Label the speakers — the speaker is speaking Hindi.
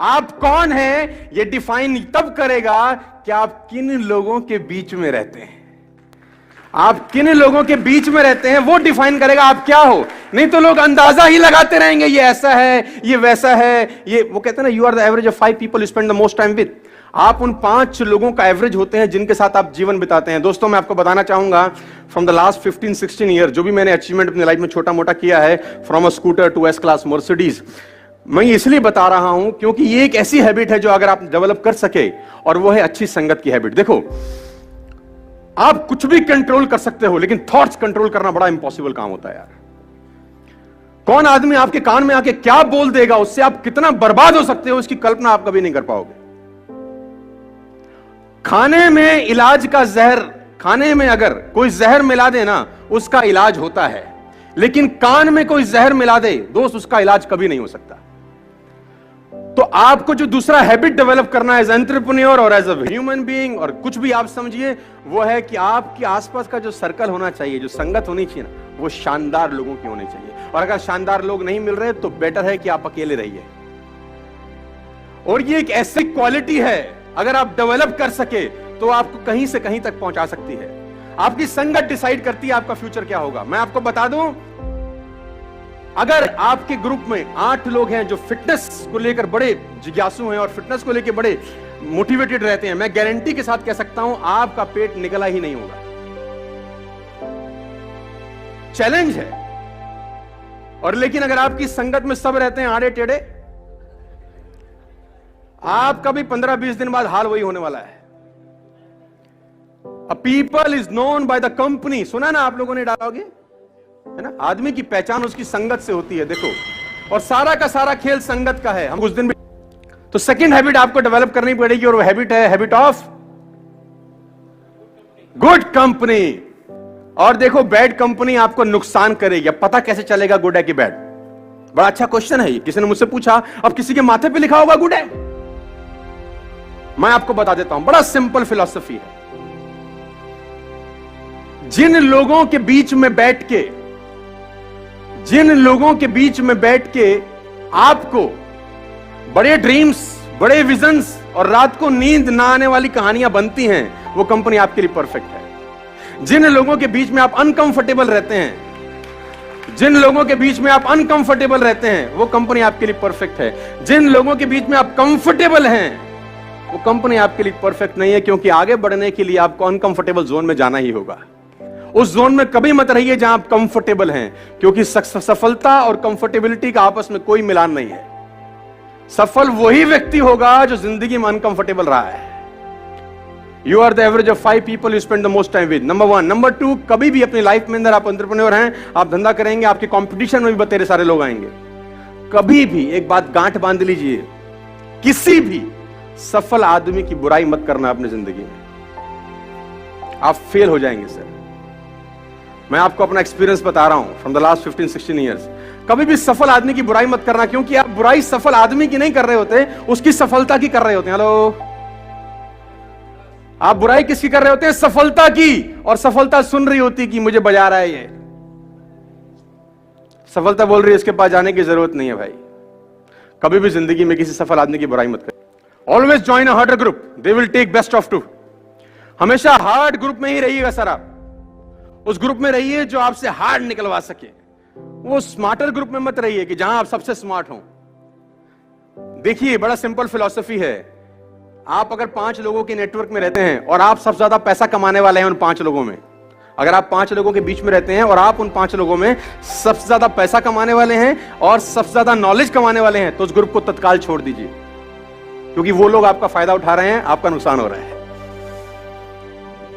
Speaker 1: आप कौन हैं ये डिफाइन तब करेगा कि आप किन लोगों के बीच में रहते हैं। आप किन लोगों के बीच में रहते हैं वो डिफाइन करेगा आप क्या हो। नहीं तो लोग अंदाजा ही लगाते रहेंगे, ये ऐसा है, ये वैसा है, ये वो कहते हैं ना, you are the average of 5 people you spend the most time with. आप उन 5 लोगों का एवरेज होते हैं जिनके साथ आप जीवन बिताते हैं। दोस्तों मैं आपको बताना चाहूंगा, फ्रॉम द लास्ट 15-16 ईयर जो भी मैंने अचीवमेंट अपनी लाइफ में छोटा मोटा किया है, from a scooter to S class Mercedes, मैं इसलिए बता रहा हूं क्योंकि ये एक ऐसी हैबिट है जो अगर आप डेवलप कर सके, और वो है अच्छी संगत की हैबिट। देखो आप कुछ भी कंट्रोल कर सकते हो, लेकिन थॉट्स कंट्रोल करना बड़ा इंपॉसिबल काम होता है यार। कौन आदमी आपके कान में आके क्या बोल देगा, उससे आप कितना बर्बाद हो सकते हो, इसकी कल्पना आप कभी नहीं कर पाओगे। खाने में इलाज का जहर, खाने में अगर कोई जहर मिला दे ना, उसका इलाज होता है, लेकिन कान में कोई जहर मिला दे दोस्त, उसका इलाज कभी नहीं हो सकता। तो आपको जो दूसरा हैबिट डेवलप करना है एज एंटरप्रेन्योर और एज अ ह्यूमन बीइंग, और कुछ भी आप समझिए, वो है कि आपके आसपास का जो सर्कल होना चाहिए, जो संगत होनी चाहिए ना, वो शानदार लोगों की होनी चाहिए। और अगर शानदार लोग नहीं मिल रहे तो बेटर है कि आप अकेले रहिए। और ये एक ऐसी क्वालिटी है, अगर आप डेवलप कर सके तो आपको कहीं से कहीं तक पहुंचा सकती है। आपकी संगत डिसाइड करती है आपका फ्यूचर क्या होगा। मैं आपको बता दूं, अगर आपके ग्रुप में 8 लोग हैं जो फिटनेस को लेकर बड़े जिज्ञासु हैं और फिटनेस को लेकर बड़े मोटिवेटेड रहते हैं, मैं गारंटी के साथ कह सकता हूं आपका पेट निकला ही नहीं होगा। चैलेंज है। और लेकिन अगर आपकी संगत में सब रहते हैं आड़े टेढ़े, आपका भी 15-20 दिन बाद हाल वही होने वाला है। A people is known by the company, सुना ना आप लोगों ने डालोगे, है ना, आदमी की पहचान उसकी संगत से होती है। देखो, और सारा का सारा खेल संगत का है। हम उस दिन भी तो सेकंड हैबिट आपको डेवलप करनी पड़ेगी, और वो हैबिट है हैबिट ऑफ गुड कंपनी। और देखो, बैड कंपनी आपको नुकसान करेगी। अब पता कैसे चलेगा गुड है कि बैड? बड़ा अच्छा क्वेश्चन है ये, किसी ने मुझसे पूछा। अब किसी के माथे पे लिखा होगा गुड है? मैं आपको बता देता हूं, बड़ा सिंपल फिलॉसफी है। जिन लोगों के बीच में बैठ के आपको बड़े ड्रीम्स, बड़े विजन्स और रात को नींद ना आने वाली कहानियां बनती हैं, वो कंपनी आपके लिए परफेक्ट है। जिन लोगों के बीच में आप अनकंफर्टेबल रहते हैं, वो कंपनी आपके लिए परफेक्ट है। जिन लोगों के बीच में आप कंफर्टेबल हैं, वो कंपनी आपके लिए परफेक्ट नहीं है, क्योंकि आगे बढ़ने के लिए आपको अनकंफर्टेबल जोन में जाना ही होगा। उस जोन में कभी मत रहिए जहां आप कंफर्टेबल हैं, क्योंकि सफलता और कंफर्टेबिलिटी का आपस में कोई मिलान नहीं है। सफल वही व्यक्ति होगा जो जिंदगी में अनकंफर्टेबल रहा है। You are the average of 5 people you spend the most time with, number 1। Number 2, कभी भी अपनी लाइफ में अंदर आप एंटरप्रेन्योर हैं, आप धंधा करेंगे, आपके कंपटीशन में भी बतेरे सारे लोग आएंगे। कभी भी एक बात गांठ बांध लीजिए, किसी भी सफल आदमी की बुराई मत करना अपनी जिंदगी में, आप फेल हो जाएंगे सर। मैं आपको अपना एक्सपीरियंस बता रहा हूं फ्रॉम द लास्ट 15-16 ईयर्स। कभी भी सफल आदमी की बुराई मत करना, क्योंकि आप बुराई सफल आदमी की नहीं कर रहे होते, उसकी सफलता की कर रहे होते हैं। हेलो, आप बुराई किसकी कर रहे होते हैं? सफलता की। और सफलता सुन रही होती कि मुझे बजा रहा है ये, सफलता बोल रही है इसके पास जाने की जरूरत नहीं है। भाई, कभी भी जिंदगी में किसी सफल आदमी की बुराई मत करें। Always join a harder group, they will take best of 2। हमेशा हार्ड ग्रुप में ही रहिएगा सर। आप उस ग्रुप में रहिए जो आपसे हार्ड निकलवा सके। वो स्मार्टर ग्रुप में मत रहिए कि जहां आप सबसे स्मार्ट हों। देखिए, बड़ा सिंपल फिलॉसफी है। आप अगर 5 लोगों के नेटवर्क में रहते हैं और आप सबसे ज्यादा पैसा कमाने वाले हैं उन 5 लोगों में, अगर आप 5 लोगों के बीच में रहते हैं और आप उन 5 लोगों में सबसे ज्यादा पैसा कमाने वाले हैं और सबसे ज्यादा नॉलेज कमाने वाले हैं, तो उस ग्रुप को तत्काल छोड़ दीजिए, क्योंकि वो लोग आपका फायदा उठा रहे हैं, आपका नुकसान हो रहा है।